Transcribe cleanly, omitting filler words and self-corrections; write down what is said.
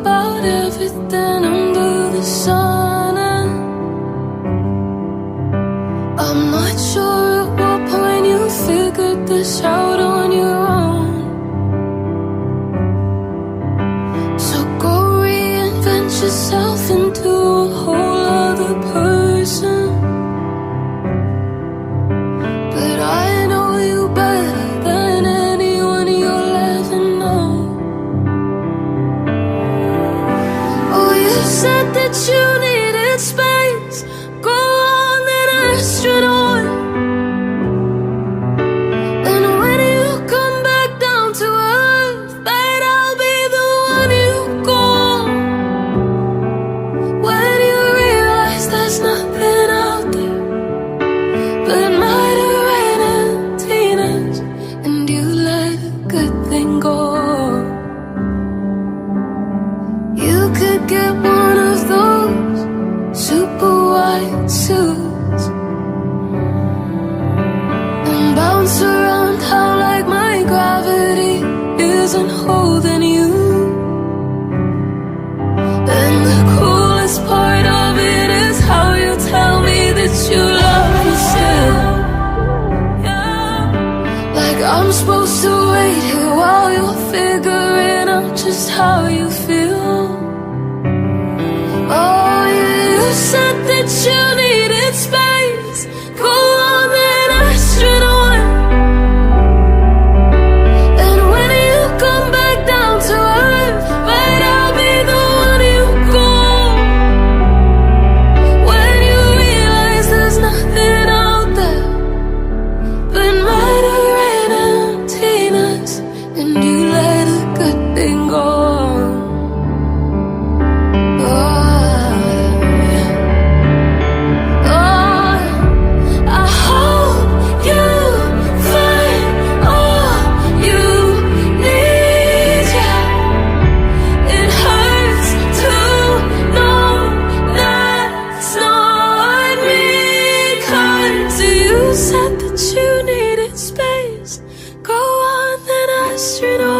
about everything under the sun, and I'm not sure at what point you figured this out on your own. So go reinvent yourself into a whole other person. But I know you better than anyone you'll ever know. Oh, you said that you needed space. Go on, then, astronaut. And when you come back down to earth, babe, I'll be the one you call. When you realize there's nothing out there but Murder and Tina's, and you let a good thing go. You could get one of those super white suits and bounce around how like my gravity isn't holding you. And the coolest part of it is how you tell me that you love me still. Like I'm supposed to wait here while you're figuring out just how you feel. Oh, you said that you needed space. Go on, then, astronaut. And when you come back down to earth, babe, I'll be the one you call. When you realize there's nothing out there but Murder and Tina's, and you let a good thing go. I hope you find all you need, yeah. It hurts to know that's not me. 'Cause you said that you needed space. Go on, then, astronaut.